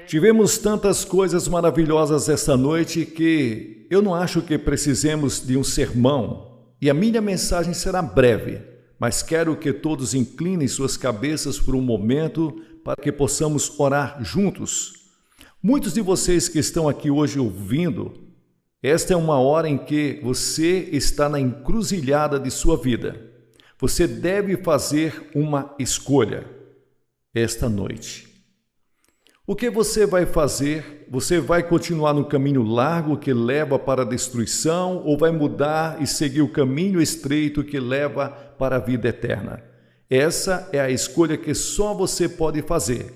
Tivemos tantas coisas maravilhosas esta noite que eu não acho que precisemos de um sermão, e a minha mensagem será breve, mas quero que todos inclinem suas cabeças por um momento para que possamos orar juntos. Muitos de vocês que estão aqui hoje ouvindo, esta é uma hora em que você está na encruzilhada de sua vida. Você deve fazer uma escolha esta noite. O que você vai fazer? Você vai continuar no caminho largo que leva para a destruição ou vai mudar e seguir o caminho estreito que leva para a vida eterna? Essa é a escolha que só você pode fazer.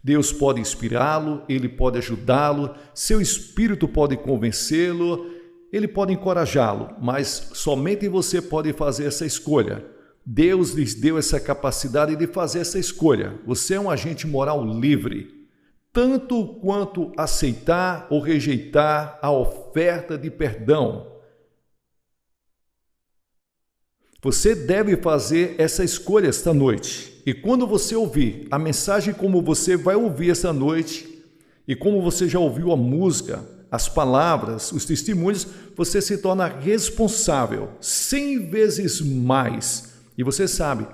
Deus pode inspirá-lo, Ele pode ajudá-lo, seu Espírito pode convencê-lo, Ele pode encorajá-lo, mas somente você pode fazer essa escolha. Deus lhes deu essa capacidade de fazer essa escolha. Você é um agente moral livre. Tanto quanto aceitar ou rejeitar a oferta de perdão. Você deve fazer essa escolha esta noite. E quando você ouvir a mensagem como você vai ouvir esta noite, e como você já ouviu a música, as palavras, os testemunhos, você se torna responsável 100 vezes mais. E você sabe,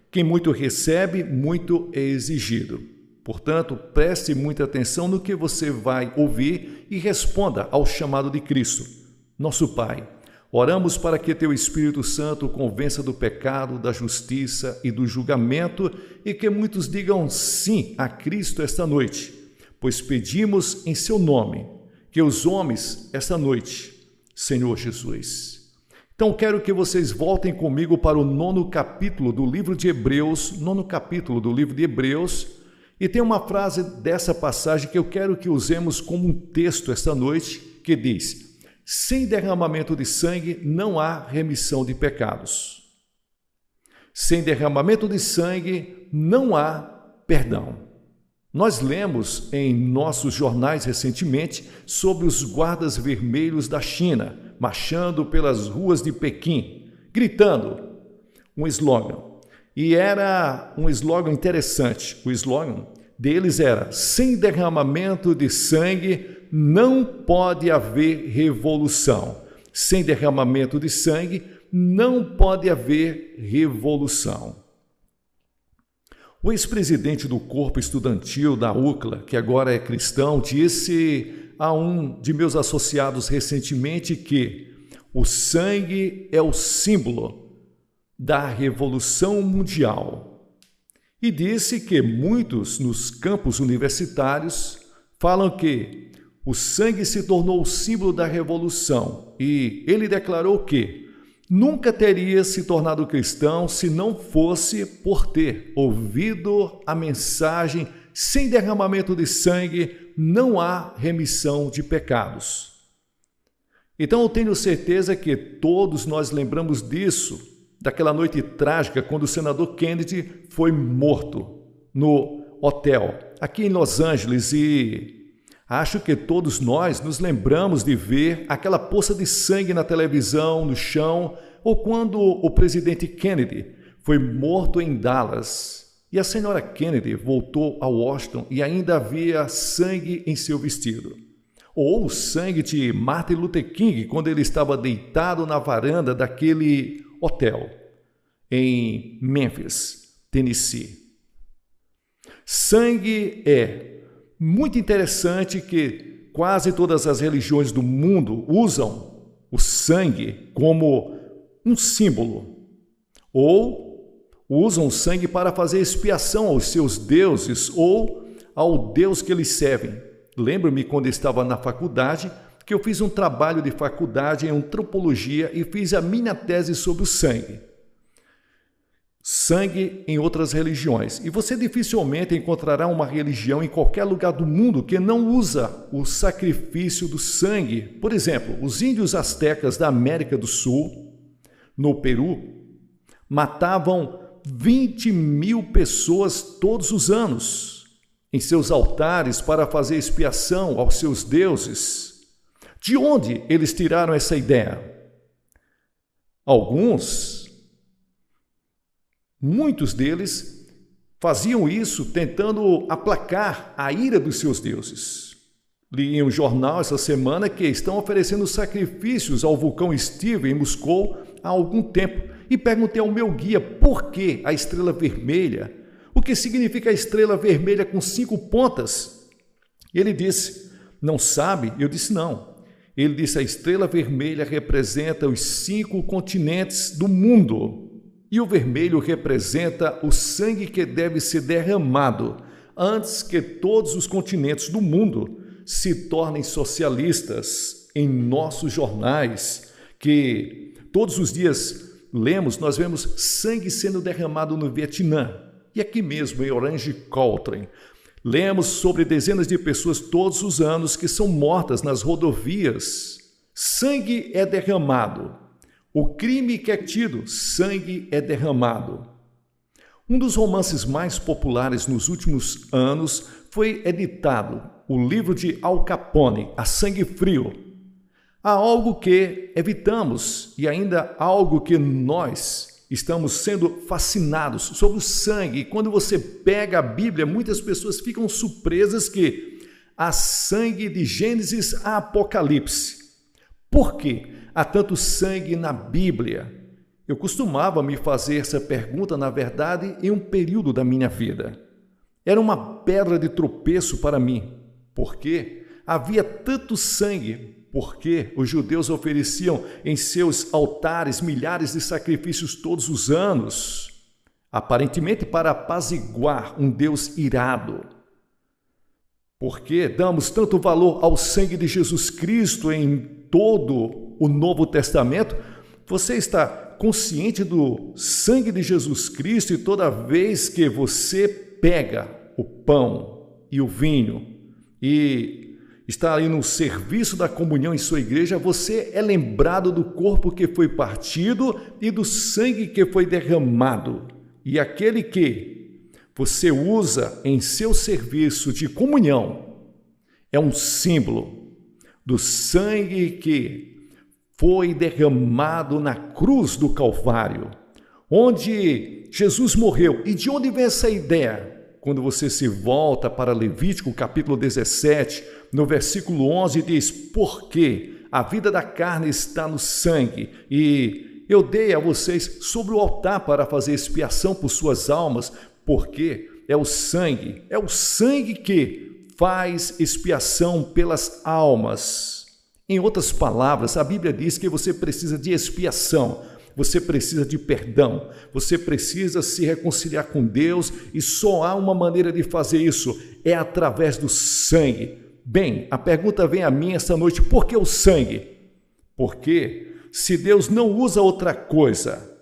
quem muito recebe, muito é exigido. Portanto, preste muita atenção no que você vai ouvir e responda ao chamado de Cristo. Nosso Pai, oramos para que Teu Espírito Santo convença do pecado, da justiça e do julgamento e que muitos digam sim a Cristo esta noite, pois pedimos em Seu nome que os homens esta noite, Senhor Jesus. Então, quero que vocês voltem comigo para o 9º capítulo do livro de Hebreus, 9º capítulo do livro de Hebreus. E tem uma frase dessa passagem que eu quero que usemos como um texto esta noite, que diz: sem derramamento de sangue não há remissão de pecados. Sem derramamento de sangue não há perdão. Nós lemos em nossos jornais recentemente sobre os guardas vermelhos da China, marchando pelas ruas de Pequim, gritando um slogan. E era um slogan interessante. O slogan deles era: sem derramamento de sangue não pode haver revolução. Sem derramamento de sangue não pode haver revolução. O ex-presidente do corpo estudantil da UCLA, que agora é cristão, disse a um de meus associados recentemente que o sangue é o símbolo da Revolução Mundial. E disse que muitos nos campos universitários falam que o sangue se tornou o símbolo da revolução. E ele declarou que nunca teria se tornado cristão se não fosse por ter ouvido a mensagem: sem derramamento de sangue não há remissão de pecados. Então eu tenho certeza que todos nós lembramos disso, daquela noite trágica quando o senador Kennedy foi morto no hotel aqui em Los Angeles, e acho que todos nós nos lembramos de ver aquela poça de sangue na televisão, no chão, ou quando o presidente Kennedy foi morto em Dallas e a senhora Kennedy voltou a Washington e ainda havia sangue em seu vestido. Ou o sangue de Martin Luther King quando ele estava deitado na varanda daquele hotel em Memphis, Tennessee. Sangue é muito interessante que quase todas as religiões do mundo usam o sangue como um símbolo ou usam o sangue para fazer expiação aos seus deuses ou ao Deus que eles servem. Lembro-me quando estava na faculdade que eu fiz um trabalho de faculdade em antropologia e fiz a minha tese sobre o sangue. Sangue em outras religiões. E você dificilmente encontrará uma religião em qualquer lugar do mundo que não usa o sacrifício do sangue. Por exemplo, os índios astecas da América do Sul, no Peru, matavam 20.000 pessoas todos os anos em seus altares para fazer expiação aos seus deuses. De onde eles tiraram essa ideia? Muitos deles faziam isso tentando aplacar a ira dos seus deuses. Li em um jornal essa semana que estão oferecendo sacrifícios ao vulcão Steve em Moscou há algum tempo. E perguntei ao meu guia por que a estrela vermelha, o que significa a estrela vermelha com 5 pontas. Ele disse, não sabe? Eu disse, não. Ele disse, a estrela vermelha representa os 5 continentes do mundo. E o vermelho representa o sangue que deve ser derramado antes que todos os continentes do mundo se tornem socialistas. Em nossos jornais, que todos os dias lemos, nós vemos sangue sendo derramado no Vietnã. E aqui mesmo, em Orange County, lemos sobre dezenas de pessoas todos os anos que são mortas nas rodovias. Sangue é derramado. O crime que é tido, sangue é derramado. Um dos romances mais populares nos últimos anos foi editado, o livro de Al Capone, A Sangue Frio. Há algo que evitamos e ainda algo que nós estamos sendo fascinados sobre o sangue. E quando você pega a Bíblia, muitas pessoas ficam surpresas que há sangue de Gênesis a Apocalipse. Por quê há tanto sangue na Bíblia? Eu costumava me fazer essa pergunta, na verdade, em um período da minha vida. Era uma pedra de tropeço para mim. Por quê havia tanto sangue? Porque os judeus ofereciam em seus altares milhares de sacrifícios todos os anos, aparentemente para apaziguar um Deus irado. Por que damos tanto valor ao sangue de Jesus Cristo em todo o Novo Testamento? Você está consciente do sangue de Jesus Cristo e toda vez que você pega o pão e o vinho e está ali no serviço da comunhão em sua igreja, você é lembrado do corpo que foi partido e do sangue que foi derramado. E aquele que você usa em seu serviço de comunhão é um símbolo do sangue que foi derramado na cruz do Calvário, onde Jesus morreu. E de onde vem essa ideia? Quando você se volta para Levítico, capítulo 17, no versículo 11, diz, porque a vida da carne está no sangue, e eu dei a vocês sobre o altar para fazer expiação por suas almas, porque é o sangue que faz expiação pelas almas. Em outras palavras, a Bíblia diz que você precisa de expiação, você precisa de perdão, você precisa se reconciliar com Deus e só há uma maneira de fazer isso, é através do sangue. Bem, a pergunta vem a mim esta noite, por que o sangue? Porque se Deus não usa outra coisa,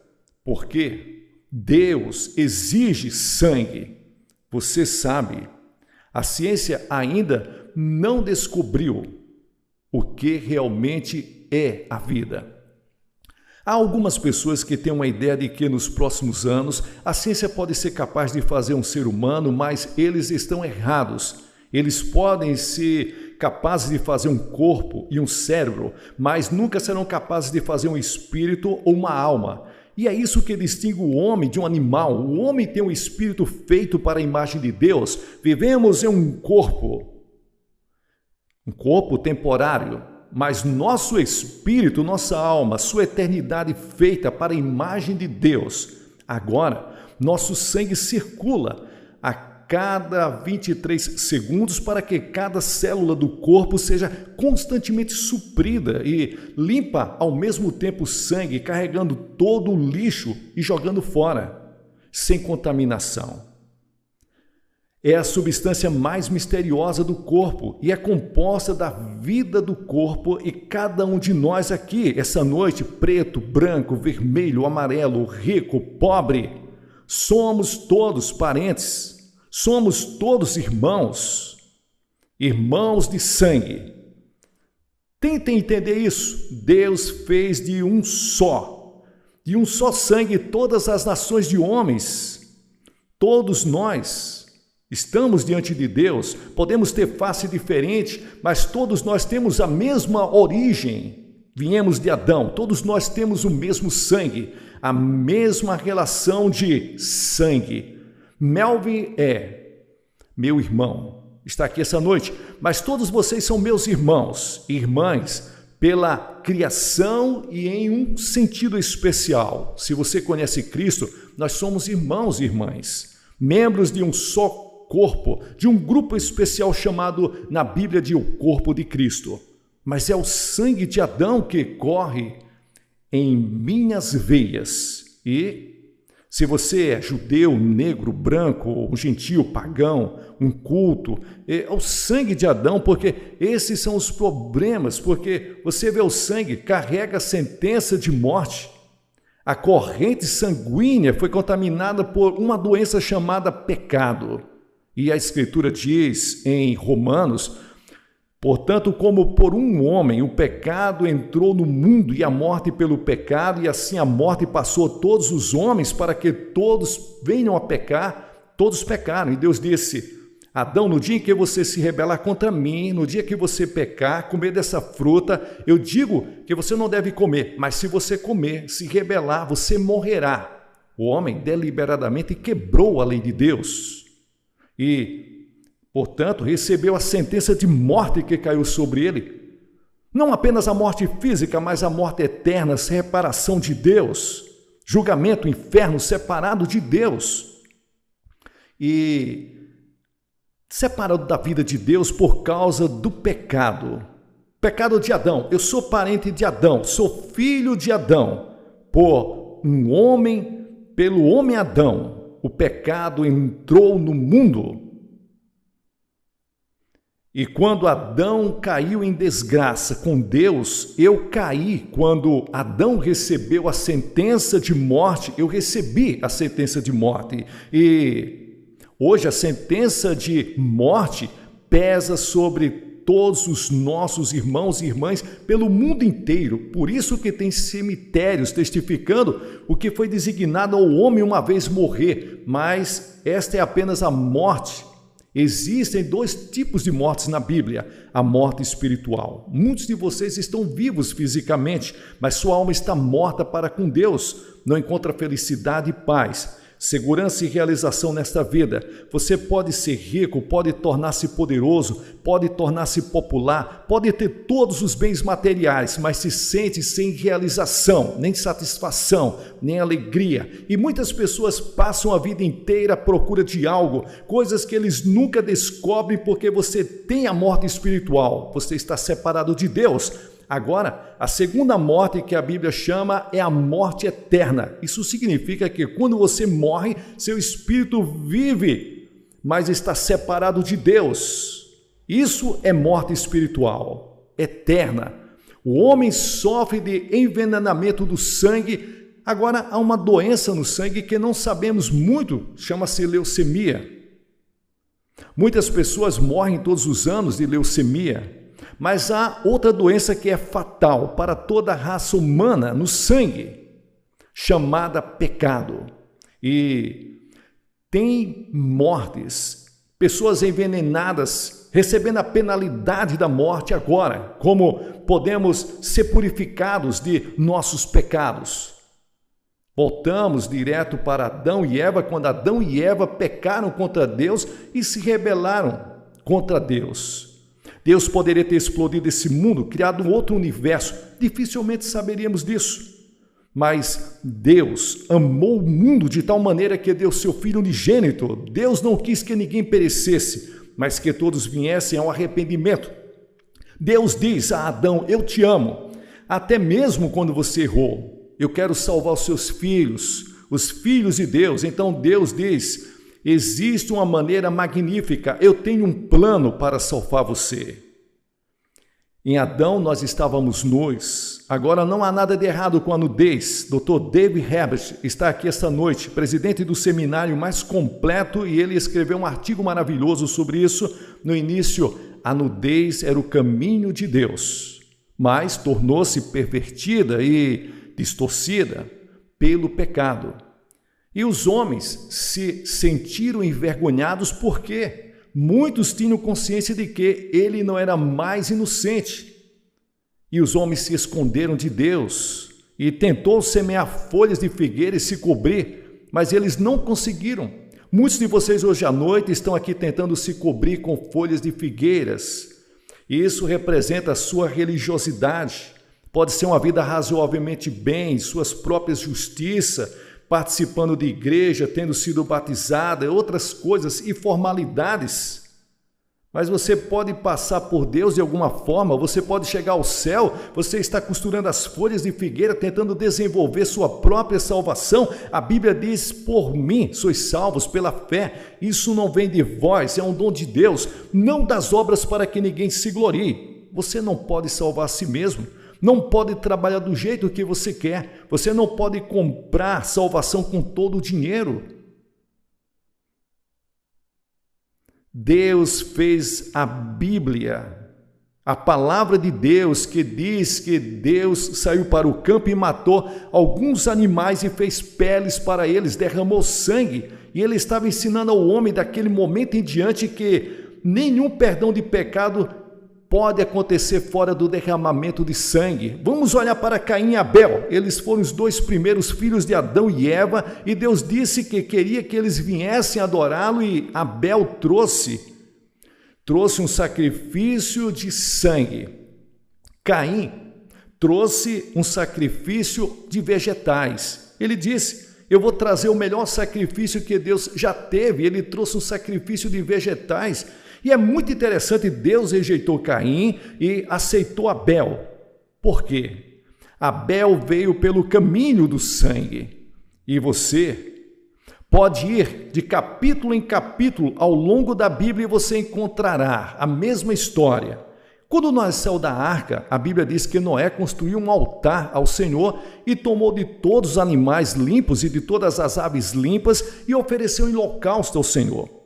porque Deus exige sangue. Você sabe, a ciência ainda não descobriu o que realmente é a vida. Há algumas pessoas que têm uma ideia de que nos próximos anos a ciência pode ser capaz de fazer um ser humano, mas eles estão errados. Eles podem ser capazes de fazer um corpo e um cérebro, mas nunca serão capazes de fazer um espírito ou uma alma. E é isso que distingue o homem de um animal. O homem tem um espírito feito para a imagem de Deus. Vivemos em um corpo temporário. Mas nosso espírito, nossa alma, sua eternidade feita para a imagem de Deus. Agora, nosso sangue circula a cada 23 segundos para que cada célula do corpo seja constantemente suprida e limpa ao mesmo tempo o sangue, carregando todo o lixo e jogando fora, sem contaminação. É a substância mais misteriosa do corpo e é composta da vida do corpo, e cada um de nós aqui, essa noite, preto, branco, vermelho, amarelo, rico, pobre, somos todos parentes, somos todos irmãos, irmãos de sangue. Tentem entender isso. Deus fez de um só sangue todas as nações de homens, todos nós. Estamos diante de Deus, podemos ter face diferente, mas todos nós temos a mesma origem. Viemos de Adão, todos nós temos o mesmo sangue, a mesma relação de sangue. Melvin é meu irmão, está aqui essa noite, mas todos vocês são meus irmãos e irmãs pela criação e em um sentido especial. Se você conhece Cristo, nós somos irmãos e irmãs, membros de um só corpo, de um grupo especial chamado na Bíblia de o corpo de Cristo. Mas é o sangue de Adão que corre em minhas veias. E se você é judeu, negro, branco, um gentio, pagão, um culto, é o sangue de Adão, porque esses são os problemas, porque você vê o sangue, carrega a sentença de morte. A corrente sanguínea foi contaminada por uma doença chamada pecado. E a Escritura diz em Romanos: portanto, como por um homem o pecado entrou no mundo e a morte pelo pecado, e assim a morte passou a todos os homens para que todos venham a pecar, todos pecaram. E Deus disse: Adão, no dia em que você se rebelar contra mim, no dia que você pecar, comer dessa fruta, eu digo que você não deve comer, mas se você comer, se rebelar, você morrerá. O homem deliberadamente quebrou a lei de Deus e, portanto, recebeu a sentença de morte que caiu sobre ele. Não apenas a morte física, mas a morte eterna, separação de Deus, julgamento, inferno, separado de Deus. E separado da vida de Deus por causa do pecado. Pecado de Adão. Eu sou parente de Adão, sou filho de Adão. Pelo homem Adão, o pecado entrou no mundo. E quando Adão caiu em desgraça com Deus, eu caí. Quando Adão recebeu a sentença de morte, eu recebi a sentença de morte. E hoje a sentença de morte pesa sobre todos os nossos irmãos e irmãs pelo mundo inteiro. Por isso que tem cemitérios testificando o que foi designado ao homem uma vez morrer. Mas esta é apenas a morte. Existem dois tipos de mortes na Bíblia: a morte espiritual. Muitos de vocês estão vivos fisicamente, mas sua alma está morta para com Deus. Não encontra felicidade e paz, segurança e realização nesta vida. Você pode ser rico, pode tornar-se poderoso, pode tornar-se popular, pode ter todos os bens materiais, mas se sente sem realização, nem satisfação, nem alegria. E muitas pessoas passam a vida inteira à procura de algo, coisas que eles nunca descobrem porque você tem a morte espiritual, você está separado de Deus. Agora, a segunda morte que a Bíblia chama é a morte eterna. Isso significa que quando você morre, seu espírito vive, mas está separado de Deus. Isso é morte espiritual, eterna. O homem sofre de envenenamento do sangue. Agora, há uma doença no sangue que não sabemos muito, chama-se leucemia. Muitas pessoas morrem todos os anos de leucemia. Mas há outra doença que é fatal para toda a raça humana no sangue, chamada pecado. E tem mortes, pessoas envenenadas, recebendo a penalidade da morte agora. Como podemos ser purificados de nossos pecados? Voltamos direto para Adão e Eva, quando Adão e Eva pecaram contra Deus e se rebelaram contra Deus. Deus poderia ter explodido esse mundo, criado um outro universo. Dificilmente saberíamos disso. Mas Deus amou o mundo de tal maneira que deu seu Filho unigênito. Deus não quis que ninguém perecesse, mas que todos viessem ao arrependimento. Deus diz a Adão: eu te amo, até mesmo quando você errou. Eu quero salvar os seus filhos, os filhos de Deus. Então Deus diz: existe uma maneira magnífica, eu tenho um plano para salvar você. Em Adão nós estávamos nus, agora não há nada de errado com a nudez. Dr. David Herbert está aqui esta noite, presidente do seminário mais completo, e ele escreveu um artigo maravilhoso sobre isso. No início, a nudez era o caminho de Deus, mas tornou-se pervertida e distorcida pelo pecado. E os homens se sentiram envergonhados porque muitos tinham consciência de que ele não era mais inocente. E os homens se esconderam de Deus e tentou semear folhas de figueira e se cobrir, mas eles não conseguiram, Muitos de vocês hoje à noite estão aqui tentando se cobrir com folhas de figueiras. E isso representa a sua religiosidade. Pode ser uma vida razoavelmente bem, suas próprias justiças, participando de igreja, tendo sido batizada, outras coisas e formalidades. Mas você pode passar por Deus de alguma forma, você pode chegar ao céu, você está costurando as folhas de figueira, tentando desenvolver sua própria salvação. A Bíblia diz, por mim sois salvos pela fé. Isso não vem de vós, é um dom de Deus, não das obras para que ninguém se glorie. Você não pode salvar a si mesmo, não pode trabalhar do jeito que você quer, você não pode comprar salvação com todo o dinheiro. Deus fez a Bíblia, a palavra de Deus, que diz que Deus saiu para o campo e matou alguns animais e fez peles para eles, derramou sangue, e ele estava ensinando ao homem daquele momento em diante que nenhum perdão de pecado pode acontecer fora do derramamento de sangue. Vamos olhar para Caim e Abel. Eles foram os dois primeiros filhos de Adão e Eva, e Deus disse que queria que eles viessem adorá-lo, e Abel trouxe um sacrifício de sangue. Caim trouxe um sacrifício de vegetais. Ele disse, eu vou trazer o melhor sacrifício que Deus já teve. Ele trouxe um sacrifício de vegetais. E é muito interessante, Deus rejeitou Caim e aceitou Abel. Por quê? Abel veio pelo caminho do sangue. E você pode ir de capítulo em capítulo ao longo da Bíblia e você encontrará a mesma história. Quando Noé saiu da arca, a Bíblia diz que Noé construiu um altar ao Senhor e tomou de todos os animais limpos e de todas as aves limpas e ofereceu em holocausto ao Senhor.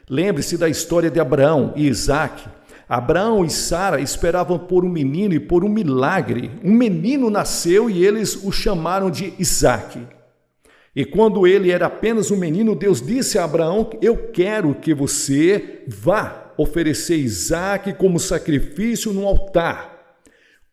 Lembre-se da história de Abraão e Isaque. Abraão e Sara esperavam por um menino e por um milagre. Um menino nasceu e eles o chamaram de Isaque. E quando ele era apenas um menino, Deus disse a Abraão, eu quero que você vá oferecer Isaque como sacrifício no altar.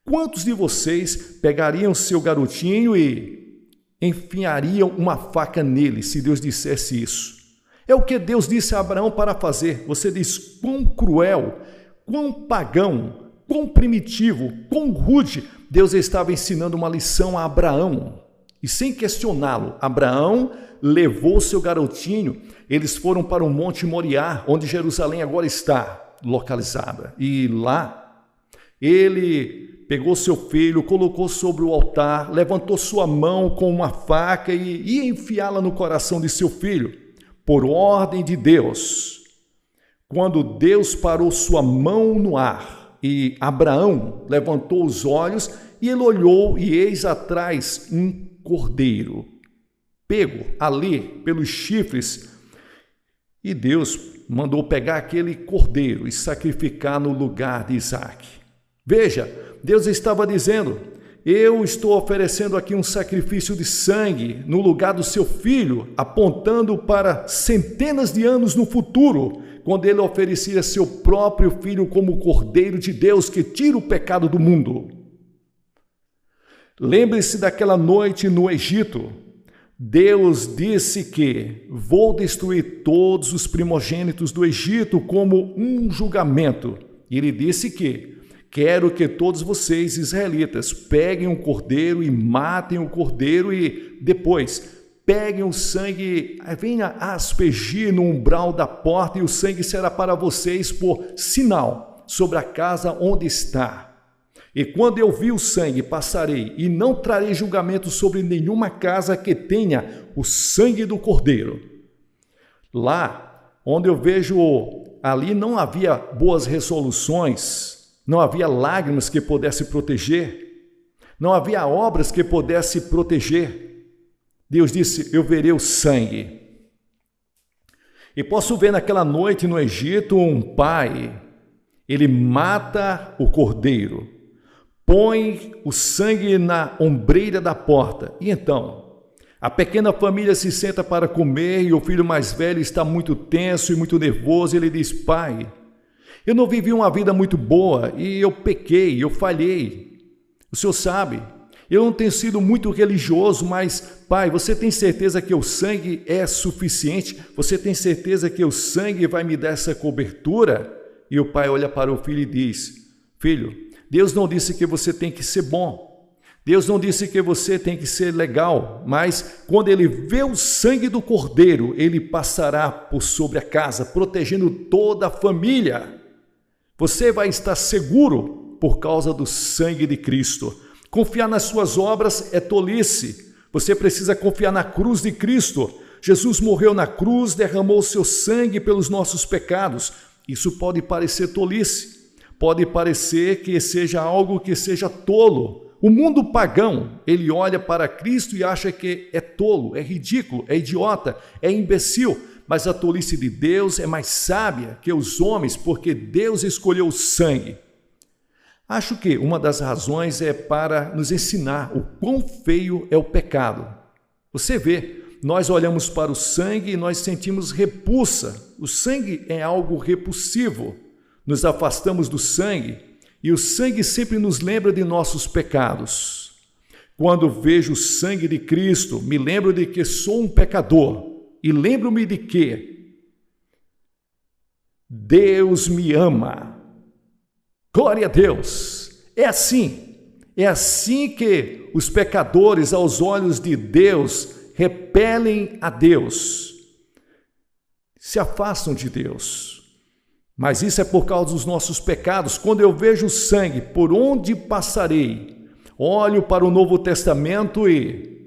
Quantos de vocês pegariam seu garotinho e enfiariam uma faca nele, se Deus dissesse isso? É o que Deus disse a Abraão para fazer. Você diz, quão cruel, quão pagão, quão primitivo, quão rude. Deus estava ensinando uma lição a Abraão. E sem questioná-lo, Abraão levou seu garotinho. Eles foram para o Monte Moriá, onde Jerusalém agora está localizada. E lá, ele pegou seu filho, colocou sobre o altar, levantou sua mão com uma faca e ia enfiá-la no coração de seu filho. Por ordem de Deus, quando Deus parou sua mão no ar e Abraão levantou os olhos e ele olhou e eis atrás um cordeiro, pego ali pelos chifres, e Deus mandou pegar aquele cordeiro e sacrificar no lugar de Isaque. Veja, Deus estava dizendo, eu estou oferecendo aqui um sacrifício de sangue no lugar do seu filho, apontando para centenas de anos no futuro, quando ele oferecia seu próprio filho como Cordeiro de Deus que tira o pecado do mundo. Lembre-se daquela noite no Egito. Deus disse que vou destruir todos os primogênitos do Egito como um julgamento. E ele disse que quero que todos vocês, israelitas, peguem um cordeiro e matem o cordeiro e depois peguem o sangue, venha aspergir no umbral da porta e o sangue será para vocês por sinal sobre a casa onde está. E quando eu vi o sangue, passarei e não trarei julgamento sobre nenhuma casa que tenha o sangue do cordeiro. Lá, onde eu vejo, ali não havia boas resoluções, não havia lágrimas que pudesse proteger, não havia obras que pudesse proteger. Deus disse, eu verei o sangue. E posso ver naquela noite no Egito um pai, ele mata o cordeiro, põe o sangue na ombreira da porta. E então, a pequena família se senta para comer e o filho mais velho está muito tenso e muito nervoso. Ele diz, pai, eu não vivi uma vida muito boa e eu pequei, eu falhei. O senhor sabe, Eu não tenho sido muito religioso, mas, Pai, você tem certeza que o sangue é suficiente? Você tem certeza que o sangue vai me dar essa cobertura? E o pai olha para o filho e diz: filho, Deus não disse que você tem que ser bom. Deus não disse que você tem que ser legal, mas quando ele vê o sangue do cordeiro, ele passará por sobre a casa, protegendo toda a família. Você vai estar seguro por causa do sangue de Cristo. Confiar nas suas obras é tolice. Você precisa confiar na cruz de Cristo. Jesus morreu na cruz, derramou seu sangue pelos nossos pecados. Isso pode parecer tolice. Pode parecer que seja algo que seja tolo. O mundo pagão, ele olha para Cristo e acha que é tolo, é ridículo, é idiota, é imbecil. Mas a tolice de Deus é mais sábia que os homens, porque Deus escolheu o sangue. Acho que uma das razões é para nos ensinar o quão feio é o pecado. Você vê, nós olhamos para o sangue e nós sentimos repulsa. O sangue é algo repulsivo. Nos afastamos do sangue e o sangue sempre nos lembra de nossos pecados. Quando vejo o sangue de Cristo, me lembro de que sou um pecador e lembro-me de que Deus me ama. Glória a Deus! É assim que os pecadores, aos olhos de Deus, repelem a Deus, se afastam de Deus. Mas isso é por causa dos nossos pecados. Quando eu vejo o sangue, por onde passarei? Olho para o Novo Testamento e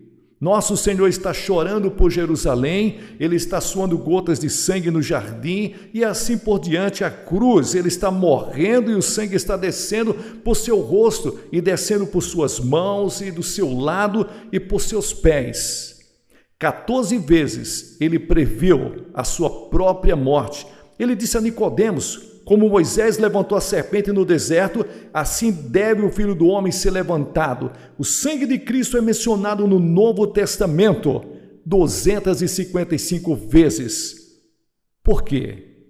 nosso Senhor está chorando por Jerusalém, ele está suando gotas de sangue no jardim e assim por diante. A cruz, ele está morrendo e o sangue está descendo por seu rosto e descendo por suas mãos e do seu lado e por seus pés. 14 vezes ele previu a sua própria morte. Ele disse a Nicodemos: como Moisés levantou a serpente no deserto, assim deve o Filho do Homem ser levantado. O sangue de Cristo é mencionado no Novo Testamento 255 vezes. Por quê?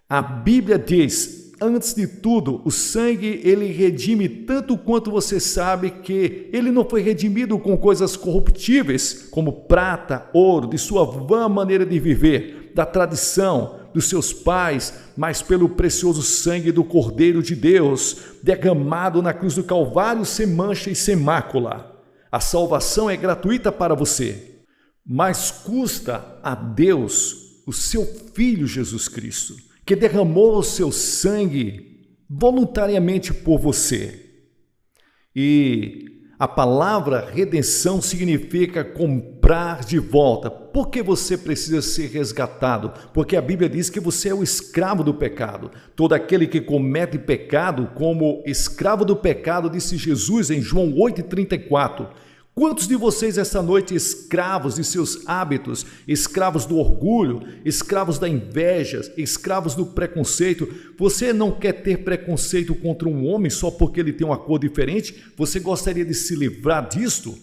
A Bíblia diz, antes de tudo, o sangue ele redime tanto quanto você sabe que ele não foi redimido com coisas corruptíveis, como prata, ouro, de sua vã maneira de viver, da tradição, dos seus pais, mas pelo precioso sangue do Cordeiro de Deus, derramado na cruz do Calvário sem mancha e sem mácula. A salvação é gratuita para você, mas custa a Deus o seu Filho Jesus Cristo, que derramou o seu sangue voluntariamente por você. E a palavra redenção significa comprar de volta. Por que você precisa ser resgatado? Porque a Bíblia diz que você é o escravo do pecado. Todo aquele que comete pecado como escravo do pecado, disse Jesus em João 8,34. Quantos de vocês esta noite escravos de seus hábitos, escravos do orgulho, escravos da inveja, escravos do preconceito? Você não quer ter preconceito contra um homem só porque ele tem uma cor diferente? Você gostaria de se livrar disto?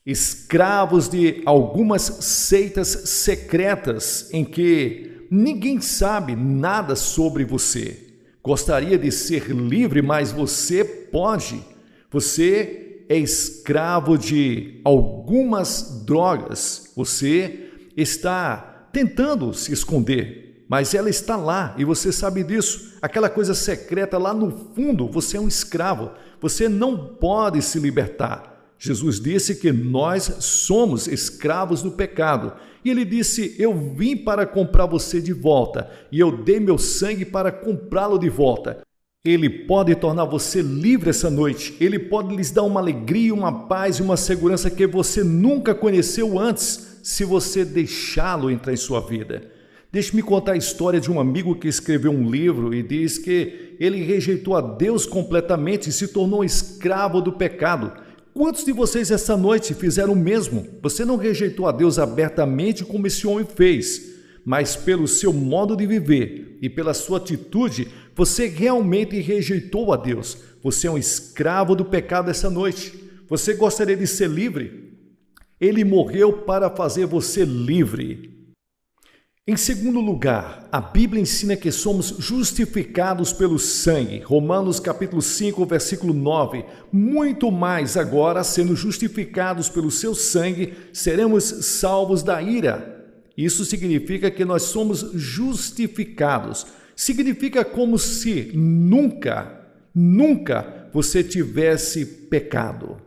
Escravos de algumas seitas secretas em que ninguém sabe nada sobre você. Gostaria de ser livre, mas você pode. Você é escravo de algumas drogas. Você está tentando se esconder, mas ela está lá e você sabe disso. Aquela coisa secreta lá no fundo, você é um escravo. Você não pode se libertar. Jesus disse que nós somos escravos do pecado. E ele disse, eu vim para comprar você de volta e eu dei meu sangue para comprá-lo de volta. Ele pode tornar você livre essa noite. Ele pode lhes dar uma alegria, uma paz e uma segurança que você nunca conheceu antes, se você deixá-lo entrar em sua vida. Deixe-me contar a história de um amigo que escreveu um livro e diz que ele rejeitou a Deus completamente e se tornou escravo do pecado. Quantos de vocês essa noite fizeram o mesmo? Você não rejeitou a Deus abertamente como esse homem fez, mas pelo seu modo de viver e pela sua atitude, você realmente rejeitou a Deus. Você é um escravo do pecado essa noite. Você gostaria de ser livre? Ele morreu para fazer você livre. Em segundo lugar, a Bíblia ensina que somos justificados pelo sangue. Romanos capítulo 5, versículo 9. Muito mais agora, sendo justificados pelo seu sangue, seremos salvos da ira. Isso significa que nós somos justificados. Significa como se nunca você tivesse pecado.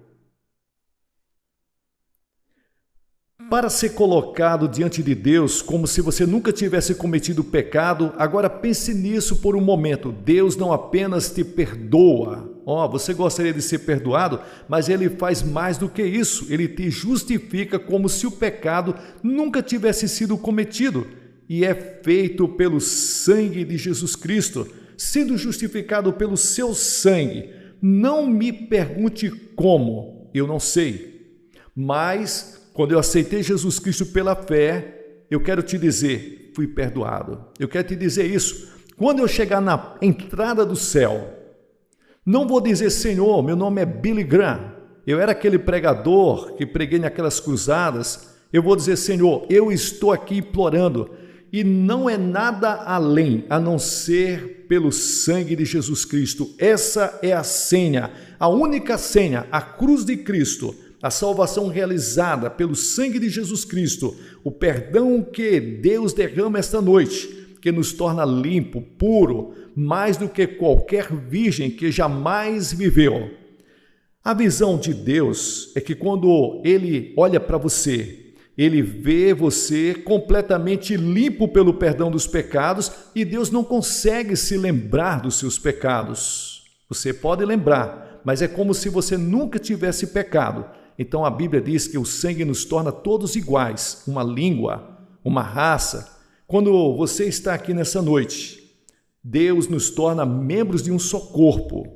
Para ser colocado diante de Deus como se você nunca tivesse cometido pecado, agora pense nisso por um momento. Deus não apenas te perdoa. Você gostaria de ser perdoado, mas Ele faz mais do que isso. Ele te justifica como se o pecado nunca tivesse sido cometido. E é feito pelo sangue de Jesus Cristo, sendo justificado pelo seu sangue. Não me pergunte como, eu não sei. Mas quando eu aceitei Jesus Cristo pela fé, eu quero te dizer, fui perdoado. Eu quero te dizer isso. Quando eu chegar na entrada do céu, não vou dizer, Senhor, meu nome é Billy Graham. Eu era aquele pregador que preguei naquelas cruzadas. Eu vou dizer, Senhor, eu estou aqui implorando. E não é nada além a não ser pelo sangue de Jesus Cristo. Essa é a senha, a única senha, a cruz de Cristo. A salvação realizada pelo sangue de Jesus Cristo, o perdão que Deus derrama esta noite, que nos torna limpo, puro, mais do que qualquer virgem que jamais viveu. A visão de Deus é que quando Ele olha para você, Ele vê você completamente limpo pelo perdão dos pecados e Deus não consegue se lembrar dos seus pecados. Você pode lembrar, mas é como se você nunca tivesse pecado. Então a Bíblia diz que o sangue nos torna todos iguais, uma língua, uma raça. Quando você está aqui nessa noite, Deus nos torna membros de um só corpo.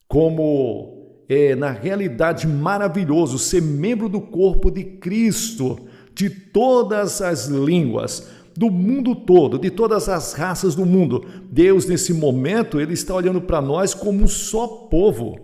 Como é na realidade maravilhoso ser membro do corpo de Cristo, de todas as línguas, do mundo todo, de todas as raças do mundo. Deus nesse momento, Ele está olhando para nós como um só povo.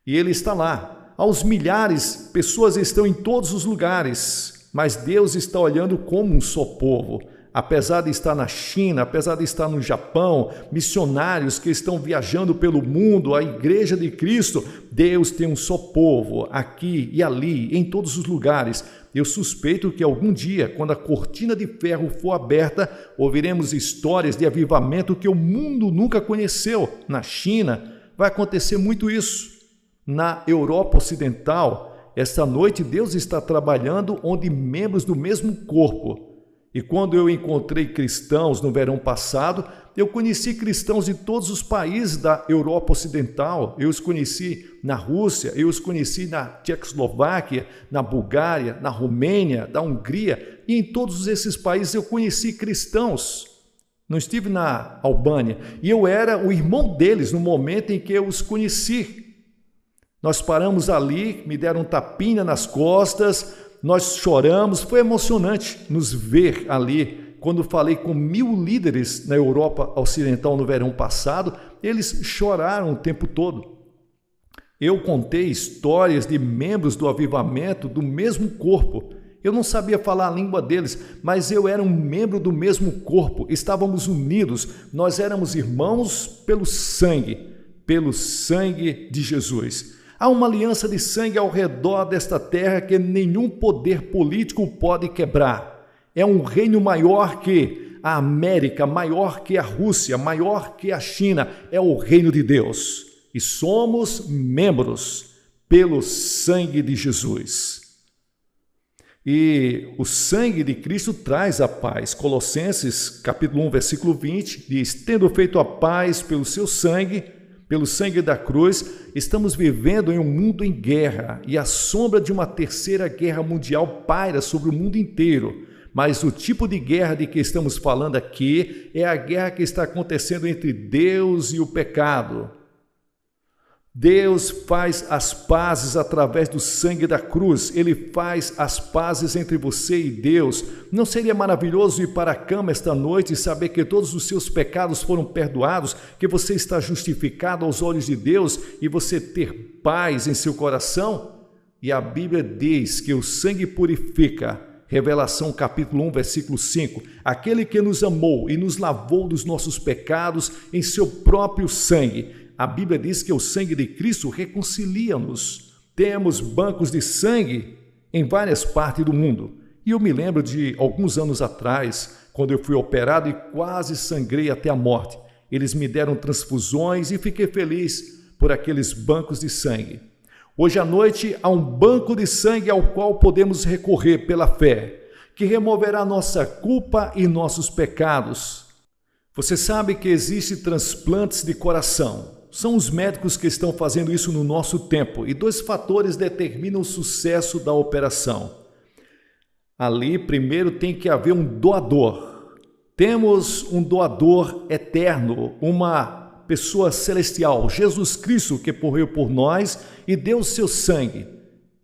E Ele está lá. Aos milhares, pessoas estão em todos os lugares, mas Deus está olhando como um só povo. Apesar de estar na China, apesar de estar no Japão, missionários que estão viajando pelo mundo, a Igreja de Cristo, Deus tem um só povo, aqui e ali, em todos os lugares. Eu suspeito que algum dia, quando a cortina de ferro for aberta, ouviremos histórias de avivamento que o mundo nunca conheceu. Na China, vai acontecer muito isso. Na Europa Ocidental, esta noite Deus está trabalhando onde membros do mesmo corpo. E quando eu encontrei cristãos no verão passado, eu conheci cristãos de todos os países da Europa Ocidental. Eu os conheci na Rússia, eu os conheci na Tchecoslováquia, na Bulgária, na Romênia, na Hungria. E em todos esses países eu conheci cristãos. Não estive na Albânia. E eu era o irmão deles no momento em que eu os conheci. Nós paramos ali, me deram um tapinha nas costas, nós choramos, foi emocionante nos ver ali. Quando falei com 1000 líderes na Europa Ocidental no verão passado, eles choraram o tempo todo. Eu contei histórias de membros do avivamento do mesmo corpo. Eu não sabia falar a língua deles, mas eu era um membro do mesmo corpo, estávamos unidos, nós éramos irmãos pelo sangue de Jesus. Há uma aliança de sangue ao redor desta terra que nenhum poder político pode quebrar. É um reino maior que a América, maior que a Rússia, maior que a China. É o reino de Deus. E somos membros pelo sangue de Jesus. E o sangue de Cristo traz a paz. Colossenses capítulo 1, versículo 20, diz: tendo feito a paz pelo seu sangue, pelo sangue da cruz, estamos vivendo em um mundo em guerra e a sombra de uma terceira guerra mundial paira sobre o mundo inteiro. Mas o tipo de guerra de que estamos falando aqui é a guerra que está acontecendo entre Deus e o pecado. Deus faz as pazes através do sangue da cruz. Ele faz as pazes entre você e Deus. Não seria maravilhoso ir para a cama esta noite e saber que todos os seus pecados foram perdoados, que você está justificado aos olhos de Deus e você ter paz em seu coração? E a Bíblia diz que o sangue purifica Revelação capítulo 1, versículo 5. Aquele que nos amou e nos lavou dos nossos pecados em seu próprio sangue. A Bíblia diz que o sangue de Cristo reconcilia-nos. Temos bancos de sangue em várias partes do mundo. E eu me lembro de alguns anos atrás, quando eu fui operado e quase sangrei até a morte. Eles me deram transfusões e fiquei feliz por aqueles bancos de sangue. Hoje à noite há um banco de sangue ao qual podemos recorrer pela fé, que removerá nossa culpa e nossos pecados. Você sabe que existem transplantes de coração. São os médicos que estão fazendo isso no nosso tempo, e 2 fatores determinam o sucesso da operação. Ali, primeiro, tem que haver um doador. Temos um doador eterno, uma pessoa celestial, Jesus Cristo, que morreu por nós e deu o seu sangue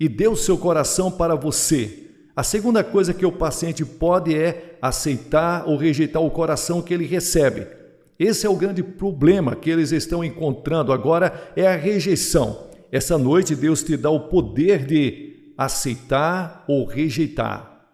e deu o seu coração para você. A segunda coisa que o paciente pode é aceitar ou rejeitar o coração que ele recebe. Esse é o grande problema que eles estão encontrando agora, é a rejeição. Essa noite Deus te dá o poder de aceitar ou rejeitar.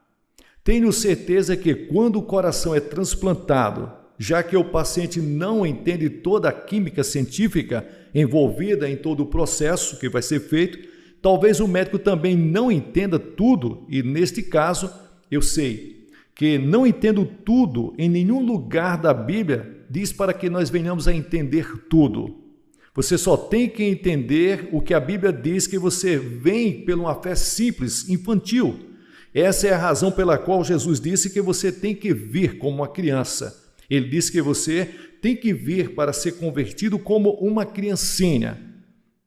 Tenho certeza que quando o coração é transplantado, já que o paciente não entende toda a química científica envolvida em todo o processo que vai ser feito, talvez o médico também não entenda tudo, e neste caso, eu sei que não entendo tudo, em nenhum lugar da Bíblia diz para que nós venhamos a entender tudo. Você só tem que entender o que a Bíblia diz, que você vem por uma fé simples, infantil. Essa é a razão pela qual Jesus disse que você tem que vir como uma criança. Ele disse que você tem que vir para ser convertido como uma criancinha.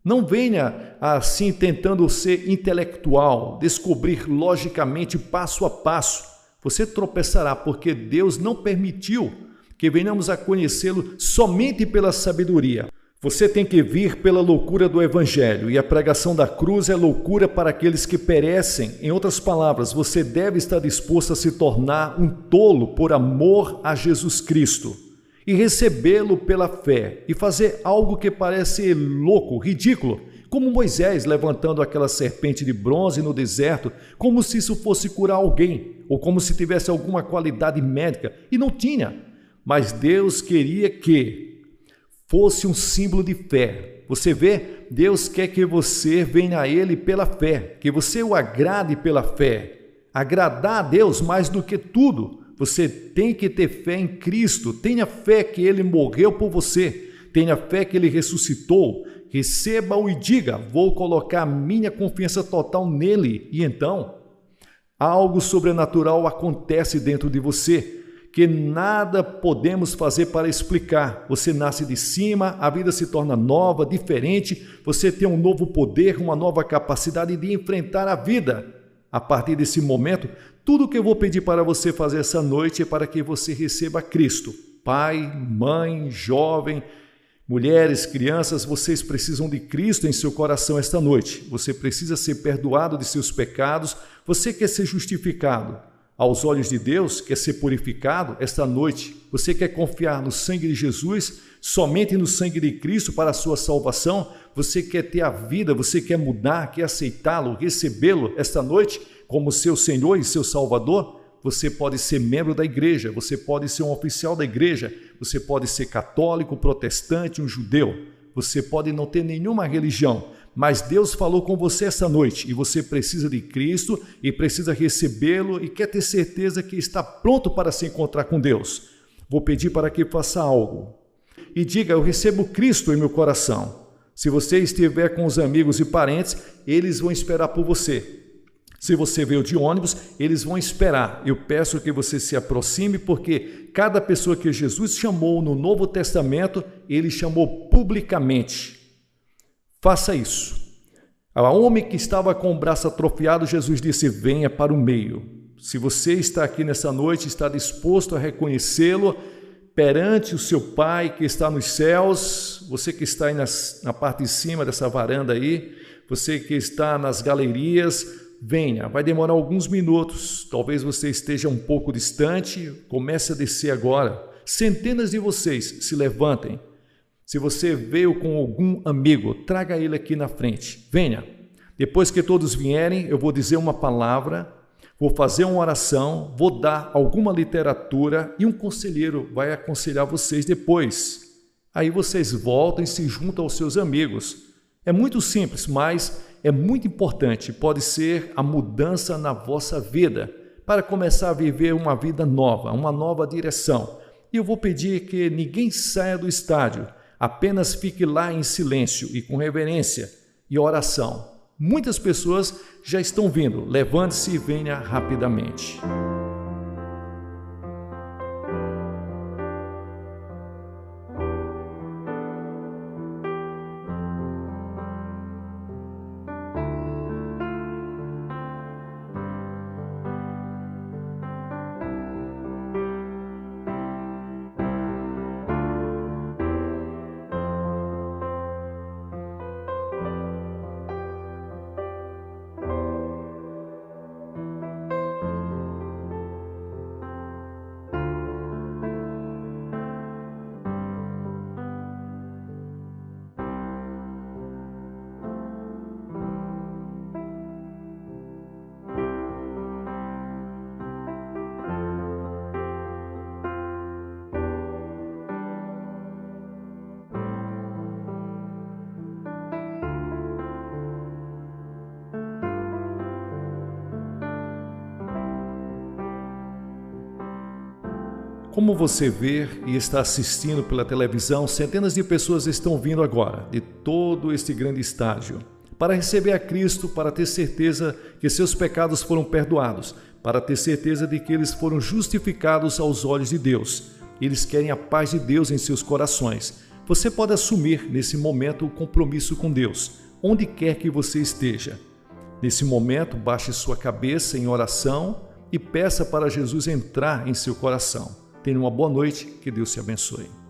Não venha assim tentando ser intelectual, descobrir logicamente passo a passo. Você tropeçará, porque Deus não permitiu que venhamos a conhecê-lo somente pela sabedoria. Você tem que vir pela loucura do Evangelho, e a pregação da cruz é loucura para aqueles que perecem. Em outras palavras, você deve estar disposto a se tornar um tolo por amor a Jesus Cristo e recebê-lo pela fé e fazer algo que parece louco, ridículo, como Moisés levantando aquela serpente de bronze no deserto, como se isso fosse curar alguém, ou como se tivesse alguma qualidade médica, e não tinha. Mas Deus queria que fosse um símbolo de fé. Você vê, Deus quer que você venha a Ele pela fé, que você o agrade pela fé. Agradar a Deus mais do que tudo, você tem que ter fé em Cristo. Tenha fé que Ele morreu por você, tenha fé que Ele ressuscitou. Receba-o e diga: vou colocar minha confiança total nele. E então, algo sobrenatural acontece dentro de você, que nada podemos fazer para explicar. Você nasce de cima, a vida se torna nova, diferente, você tem um novo poder, uma nova capacidade de enfrentar a vida. A partir desse momento, tudo que eu vou pedir para você fazer essa noite é para que você receba Cristo. Pai, mãe, jovem, mulheres, crianças, vocês precisam de Cristo em seu coração esta noite. Você precisa ser perdoado de seus pecados, você quer ser justificado aos olhos de Deus, quer ser purificado esta noite. Você quer confiar no sangue de Jesus, somente no sangue de Cristo para a sua salvação. Você quer ter a vida, você quer mudar, quer aceitá-lo, recebê-lo esta noite como seu Senhor e seu Salvador. Você pode ser membro da igreja, você pode ser um oficial da igreja, você pode ser católico, protestante, um judeu, você pode não ter nenhuma religião, mas Deus falou com você esta noite e você precisa de Cristo e precisa recebê-lo e quer ter certeza que está pronto para se encontrar com Deus. Vou pedir para que faça algo e diga: eu recebo Cristo em meu coração. Se você estiver com os amigos e parentes, eles vão esperar por você. Se você veio de ônibus, eles vão esperar. Eu peço que você se aproxime, porque cada pessoa que Jesus chamou no Novo Testamento, ele chamou publicamente. Faça isso. Ao homem que estava com o braço atrofiado, Jesus disse: venha para o meio. Se você está aqui nessa noite, está disposto a reconhecê-lo perante o seu Pai que está nos céus, você que está aí na parte de cima dessa varanda aí, você que está nas galerias, venha. Vai demorar alguns minutos, talvez você esteja um pouco distante, comece a descer agora. Centenas de vocês se levantem. Se você veio com algum amigo, traga ele aqui na frente. Venha. Depois que todos vierem, eu vou dizer uma palavra Vou fazer uma oração, vou dar alguma literatura e um conselheiro vai aconselhar vocês depois. Aí vocês voltam e se juntam aos seus amigos. É muito simples, mas é muito importante. Pode ser a mudança na vossa vida, para começar a viver uma vida nova, uma nova direção. E eu vou pedir que ninguém saia do estádio, apenas fique lá em silêncio e com reverência e oração. Muitas pessoas já estão vindo. Levante-se e venha rapidamente. Como você vê e está assistindo pela televisão, centenas de pessoas estão vindo agora, de todo este grande estádio, para receber a Cristo, para ter certeza que seus pecados foram perdoados, para ter certeza de que eles foram justificados aos olhos de Deus. Eles querem a paz de Deus em seus corações. Você pode assumir nesse momento o compromisso com Deus, onde quer que você esteja. Nesse momento, baixe sua cabeça em oração e peça para Jesus entrar em seu coração. Tenha uma boa noite, que Deus te abençoe.